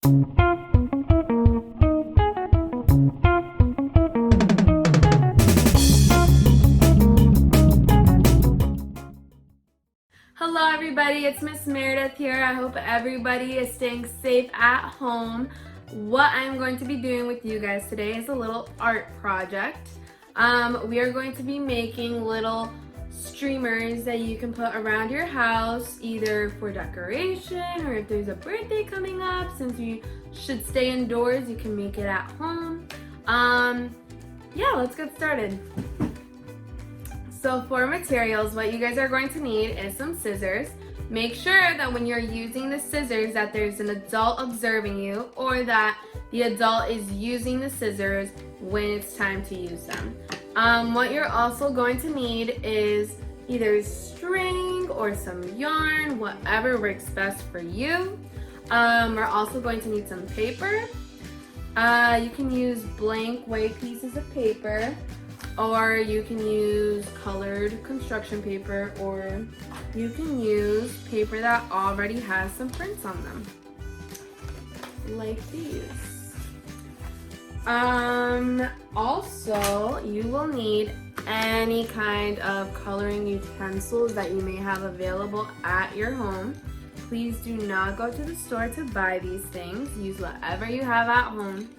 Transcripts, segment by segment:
Hello everybody, it's Miss Meredith here. I hope everybody is staying safe at home. What I'm going to be doing with you guys today is a little art project. We are going to be making little streamers that you can put around your house, either for decoration or if there's a birthday coming up. Since you should stay indoors, you can make it at home. Yeah, let's get started. So for materials, what you guys are going to need is some scissors. Make sure that when you're using the scissors that there's an adult observing you, or that the adult is using the scissors when it's time to use them. What you're also going to need is either string or some yarn, whatever works best for you. We're also going to need some paper. You can use blank white pieces of paper, or you can use colored construction paper, or you can use paper that already has some prints on them, like these. Also, you will need any kind of coloring utensils that you may have available at your home. Please do not go to the store to buy these things. Use whatever you have at home.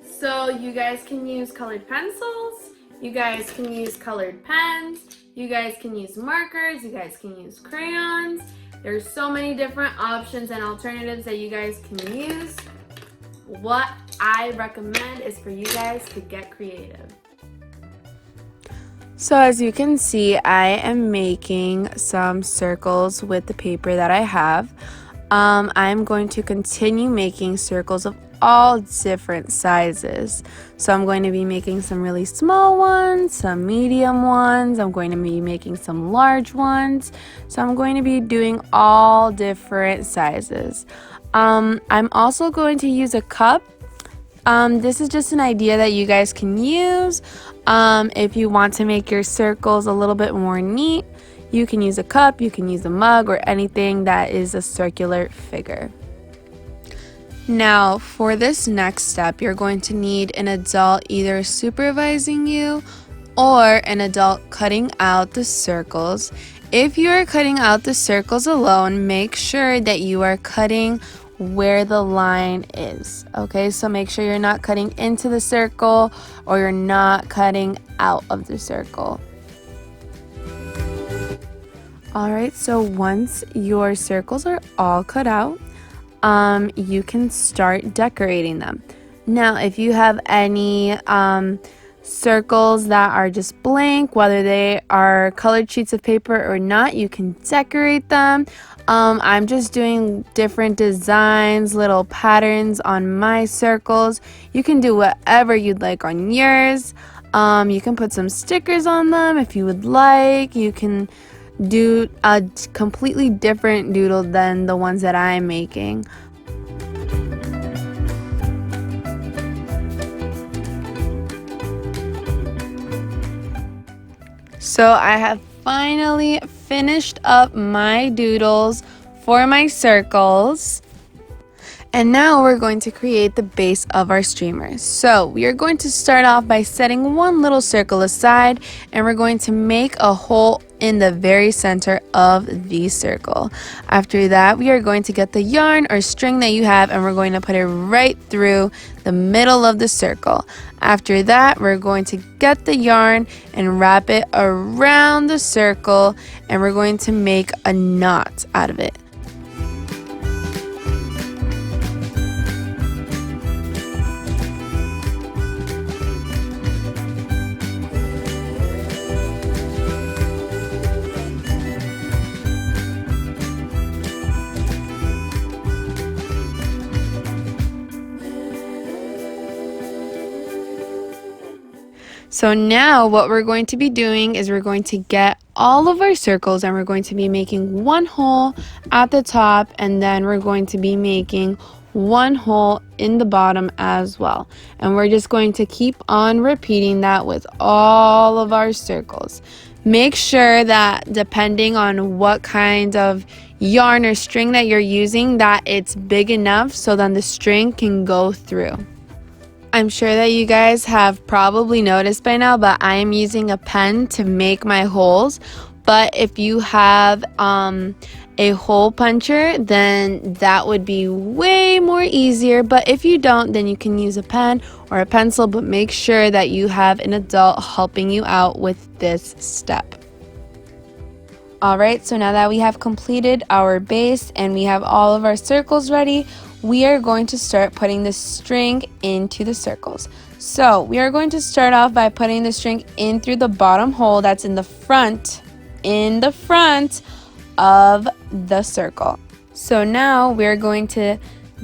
So you guys can use colored pencils, you guys can use colored pens, you guys can use markers, you guys can use crayons. There's so many different options and alternatives that you guys can use. What I recommend is for you guys to get creative. So as you can see, I am making some circles with the paper that I have. I'm going to continue making circles of all different sizes. So I'm going to be making some really small ones, some medium ones, I'm going to be making some large ones. So I'm going to be doing all different sizes. I'm also going to use a cup. This is just an idea that you guys can use. If you want to make your circles a little bit more neat, you can use a cup, you can use a mug, or anything that is a circular figure. Now, for this next step, you're going to need an adult either supervising you or an adult cutting out the circles. If you are cutting out the circles alone, make sure that you are cutting where the line is. Okay, so make sure you're not cutting into the circle or you're not cutting out of the circle. Alright, so once your circles are all cut out, you can start decorating them. Now, if you have any circles that are just blank, whether they are colored sheets of paper or not, you can decorate them. I'm just doing different designs, little patterns on my circles. You can do whatever you'd like on yours. You can put some stickers on them if you would like. You can do a completely different doodle than the ones that I'm making. So I have finally finished up my doodles for my circles. And now we're going to create the base of our streamers. So we are going to start off by setting one little circle aside, and we're going to make a hole in the very center of the circle. After that, we are going to get the yarn or string that you have, and we're going to put it right through the middle of the circle. After that, we're going to get the yarn and wrap it around the circle, and we're going to make a knot out of it. So now what we're going to be doing is we're going to get all of our circles and we're going to be making one hole at the top, and then we're going to be making one hole in the bottom as well. And we're just going to keep on repeating that with all of our circles. Make sure that depending on what kind of yarn or string that you're using, that it's big enough so then the string can go through. I'm sure that you guys have probably noticed by now, but I am using a pen to make my holes. But if you have a hole puncher, then that would be way more easier. But if you don't, then you can use a pen or a pencil, but make sure that you have an adult helping you out with this step. Alright, so now that we have completed our base and we have all of our circles ready, we are going to start putting the string into the circles. So we are going to start off by putting the string in through the bottom hole that's in the front of the circle. So now we're going to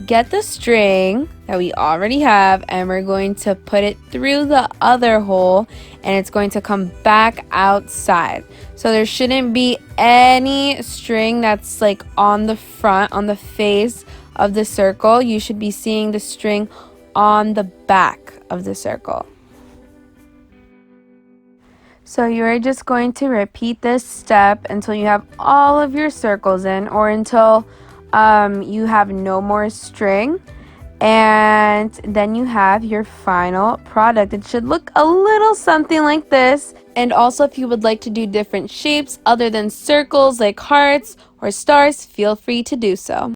get the string that we already have and we're going to put it through the other hole and it's going to come back outside. So there shouldn't be any string that's like on the front, on the face of the circle. You should be seeing the string on the back of the circle. So you're just going to repeat this step until you have all of your circles in, or until you have no more string, and then you have your final product. It should look a little something like this. And also, if you would like to do different shapes other than circles like hearts or stars, feel free to do so.